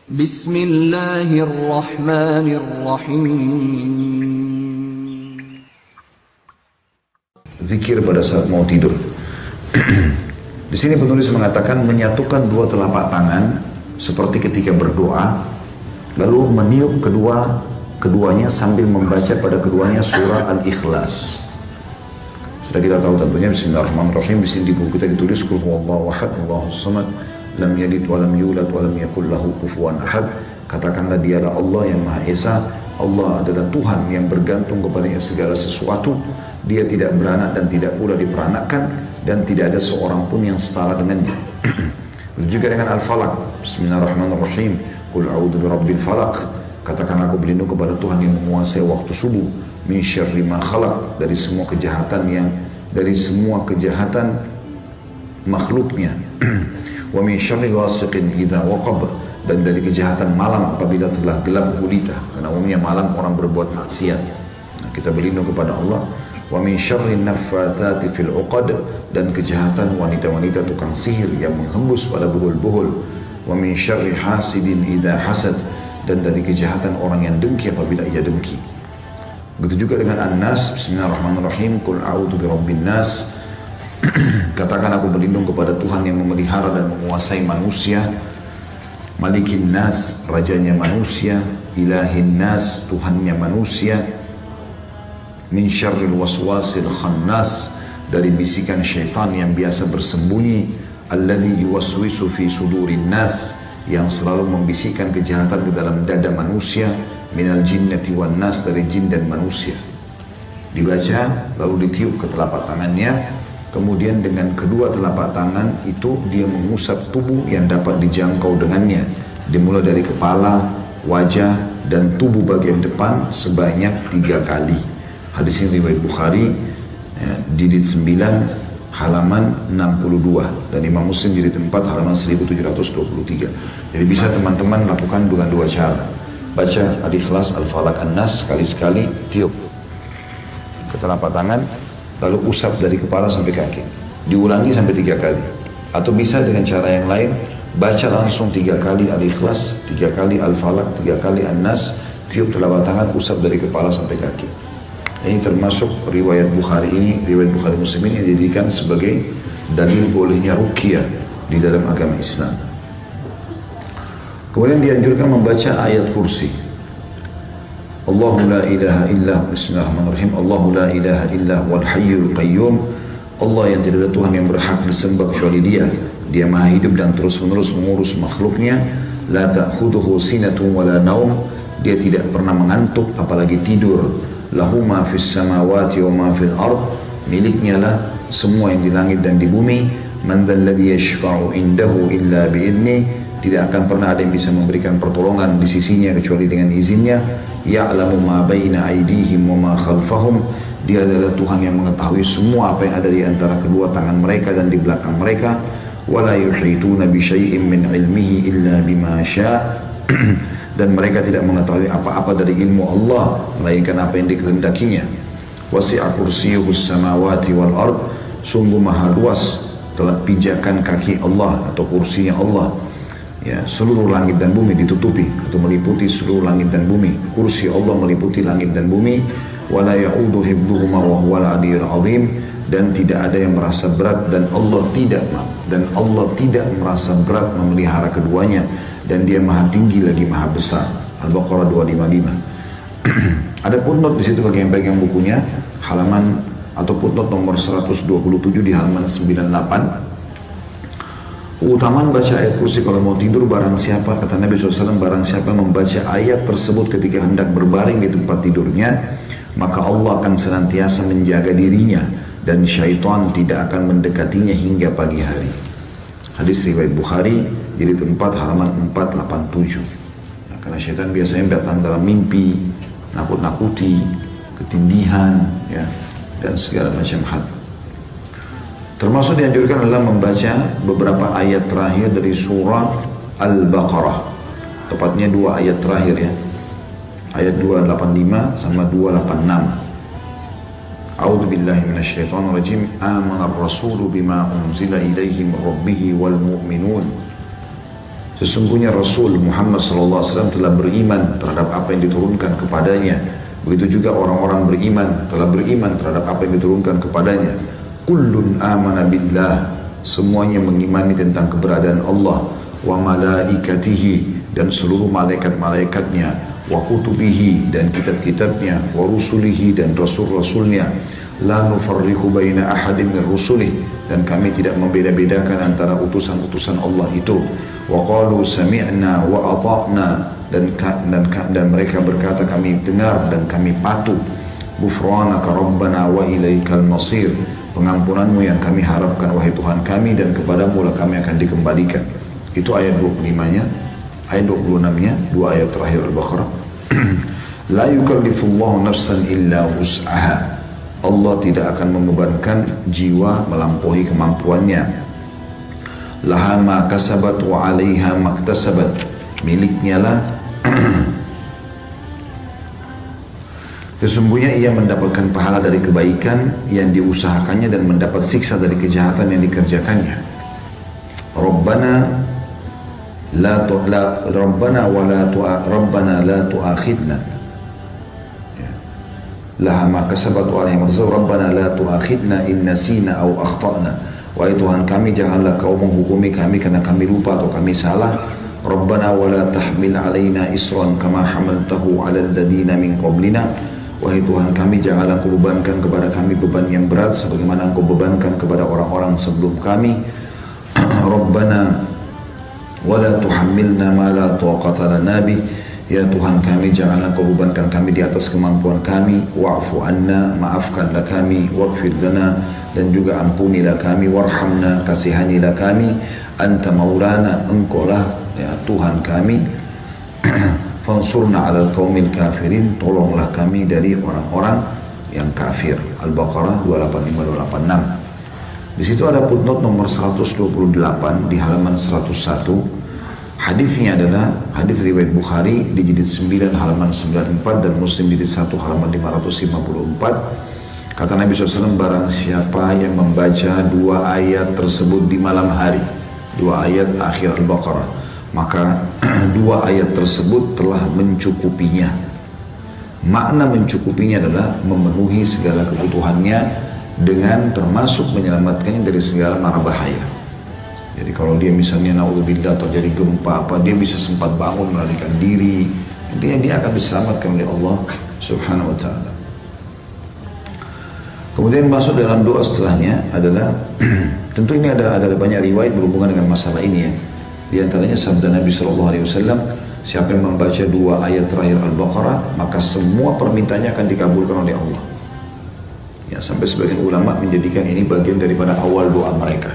Bismillahirrahmanirrahim. Zikir pada saat mau tidur. Di sini penulis mengatakan menyatukan dua telapak tangan seperti ketika berdoa, lalu meniup keduanya sambil membaca pada keduanya surah Al-Ikhlas. Sudah kita tahu tentunya Bismillahirrahmanirrahim. Di sini di buku kita ditulis Qul huwallahu ahad, Allahus samad, lam yalid wa lam yulad wa lam yakul lahu kufuwan ahad. Katakanlah dialah Allah yang Maha Esa. Allah adalah Tuhan yang bergantung kepadanya segala sesuatu. Dia tidak beranak dan tidak pula diperanakkan, dan tidak ada seorang pun yang setara dengannya. Juga dengan Al-Falaq. Bismillahirrahmanirrahim. Qul a'udzu birabbil falaq. Katakan aku berlindung kepada Tuhan yang menguasai waktu subuh. Min syarri ma khalaq, dari semua kejahatan makhluknya. Wa min syarri ghasiqin idza waqab, dan dari kejahatan malam apabila telah gelap gulita, karena umumnya malam orang berbuat maksiat. Nah, kita berlindung kepada Allah. Wa min syarri naffatsati fil 'uqad, dan kejahatan wanita-wanita tukang sihir yang menghembus pada buhul-buhul. Wa min syarri hasidin idza hasad, dan dari kejahatan orang yang dengki apabila ia dengki. Begitu juga dengan An-Nas. Bismillahirrahmanirrahim. Qul a'udzu birabbin nas. Katakan aku berlindung kepada Tuhan yang memelihara dan menguasai manusia. Malikin nas, rajanya manusia. Ilahin nas, Tuhannya manusia. Min syarril waswasil khannas, dari bisikan syaitan yang biasa bersembunyi. Alladzi yuwaswisu fi sudurin nas, yang selalu membisikkan kejahatan ke dalam dada manusia. Minal jinnati wan nas, dari jin dan manusia. Dibaca lalu ditiup ke telapak tangannya. Kemudian dengan kedua telapak tangan itu dia mengusap tubuh yang dapat dijangkau dengannya, dimulai dari kepala, wajah, dan tubuh bagian depan sebanyak 3 kali. Hadis ini riwayat Bukhari, jilid 9 halaman 62, dan Imam Muslim jilid 4 halaman 1723. Jadi bisa teman-teman lakukan dengan 2 cara. Baca Al-Ikhlas, Al-Falaq, An-Nas sekali-sekali, tiup ke telapak tangan, lalu usap dari kepala sampai kaki. Diulangi sampai 3 kali. Atau bisa dengan cara yang lain, baca langsung 3 kali Al-Ikhlas, 3 kali Al-Falaq, 3 kali An-Nas, tiup telapak tangan, usap dari kepala sampai kaki. Ini termasuk riwayat Bukhari ini, riwayat Bukhari Muslim ini yang dijadikan sebagai dalil bolehnya ruqyah di dalam agama Islam. Kemudian dianjurkan membaca ayat kursi. Allahu la ilaha illa, bismillahirrahmanirrahim. Allahu la ilaha illa wal hayyul qayyum. Allah yang tidak ada Tuhan yang berhak disembah kecuali Dia. Dia Maha hidup dan terus-menerus mengurus makhluknya. La ta'khudhuhu sinatun wala naum. Dia tidak pernah mengantuk apalagi tidur. Lahu ma fis samawati wa ma fil ard. Miliknya lah semua yang di langit dan di bumi. Man dzal ladzi yashfa'u indahu illa bi idzni. Tidak akan pernah ada yang bisa memberikan pertolongan di sisinya kecuali dengan izinnya. Ya'lamu ma baina aydihim wa ma khalfahum. Dia adalah Tuhan yang mengetahui semua apa yang ada di antara kedua tangan mereka dan di belakang mereka. Wala yuhituna bi syai'in min ilmihi illa bima syaa'. Dan mereka tidak mengetahui apa-apa dari ilmu Allah melainkan apa yang dikehendakinya. Wasi'a kursiyyuhus samawati wal ard. Sungguh maha luas telah pijakan kaki Allah atau kursinya Allah. Ya, seluruh langit dan bumi ditutupi atau meliputi seluruh langit dan bumi. Kursi Allah meliputi langit dan bumi. Wala ya'udu hibduhuma wa huwal 'aliyyul 'azim. Dan tidak ada yang merasa berat dan Allah tidak merasa berat memelihara keduanya, dan Dia Maha tinggi lagi Maha besar. Al-Baqarah 255. Ada footnote di situ bagi yang pegang bukunya, halaman atau footnote nomor 127 di halaman 98. Keutamaan baca ayat kursi kalau mau tidur, barang siapa, kata Nabi SAW, barang siapa membaca ayat tersebut ketika hendak berbaring di tempat tidurnya, maka Allah akan senantiasa menjaga dirinya dan syaitan tidak akan mendekatinya hingga pagi hari. Hadis riwayat Bukhari, jilid 4 halaman 487. Nah, karena syaitan biasanya datang dalam mimpi, nakut-nakuti, ketindihan, ya, dan segala macam hal. Termasuk dianjurkan adalah membaca beberapa ayat terakhir dari surah Al-Baqarah. Tepatnya 2 ayat terakhir, ya. Ayat 285 sama 286. A'udzu billahi minasyaitonir rajim. Amanar rasulu bima unzila ilaihi min rabbih wal mu'minun Sesungguhnya Rasul Muhammad SAW telah beriman terhadap apa yang diturunkan kepadanya. Begitu juga orang-orang beriman telah beriman terhadap apa yang diturunkan kepadanya. Kullun amana billah, semuanya mengimani tentang keberadaan Allah, wa malaikatihi, dan seluruh malaikat-malaikatnya, wa kutubihi, dan kitab-kitabnya, wa rusulihi, dan rasul-rasulnya, la nufarriqu baina ahadin min rusulih, dan kami tidak membeda-bedakan antara utusan-utusan Allah itu. Wa qalu sami'na wa ata'na, dan mereka berkata kami dengar dan kami patuh. Ghufranaka rabbana wa ilaikal masir, pengampunanmu yang kami harapkan wahai Tuhan kami, dan kepadamu lah kami akan dikembalikan. Itu ayat 25-nya. Ayat 26-nya, dua ayat terakhir Al-Baqarah. La yukallifullahu nafsan illa wus'aha, Allah tidak akan membebankan jiwa melampaui kemampuannya. Laha ma kasabat wa 'alaiha maktasabat, miliknya lah sesungguhnya ia mendapatkan pahala dari kebaikan yang diusahakannya dan mendapat siksa dari kejahatan yang dikerjakannya. Rabbana la tu'akhidna, laha ma kasabat wa 'alaiha maktasabat, Rabbana la tu'akhidna in nasina aw akhtana, wahai Tuhan kami janganlah kau menghukumi kami karena kami lupa atau kami salah. Rabbana wa la tahmil alaina isran kama hamaltahu ala alladhina min qablina, wahai Tuhan kami janganlah kau bebankan kepada kami beban yang berat sebagaimana engkau bebankan kepada orang-orang sebelum kami. Rabbana wa la tuhammilna ma la taqata lana bih, ya Tuhan kami janganlah kau bebankan kami di atas kemampuan kami. Wa'fu anna, maafkanlah kami. Waghfir lana, dan juga ampunilah kami. Warhamna, kasihanilah kami. Anta maulana, engkau lah ya Tuhan kami. Fansurna alal qaumil kafirin, tolonglah kami dari orang-orang yang kafir. Al-Baqarah 285-286. Di situ ada footnote nomor 128 di halaman 101. Hadisnya adalah hadis riwayat Bukhari di jilid 9 halaman 94 dan Muslim jilid 1 halaman 554. Kata Nabi SAW, barang siapa yang membaca dua ayat tersebut di malam hari, dua ayat akhir Al-Baqarah, maka dua ayat tersebut telah mencukupinya. Makna mencukupinya adalah memenuhi segala kebutuhannya dengan termasuk menyelamatkannya dari segala mara bahaya. Jadi kalau dia misalnya naudzubillah terjadi gempa apa, dia bisa sempat bangun melarikan diri, intinya dia akan diselamatkan oleh Allah Subhanahu wa taala. Kemudian masuk dalam doa setelahnya adalah tentu ini ada banyak riwayat berhubungan dengan masalah ini ya. Di antaranya sabda Nabi SAW, siapa yang membaca dua ayat terakhir Al-Baqarah, maka semua permintaannya akan dikabulkan oleh Allah. Ya, sampai sebagian ulama menjadikan ini bagian daripada awal doa mereka.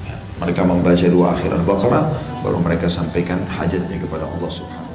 Ya, mereka membaca dua akhir Al-Baqarah, baru mereka sampaikan hajatnya kepada Allah Subhanahu.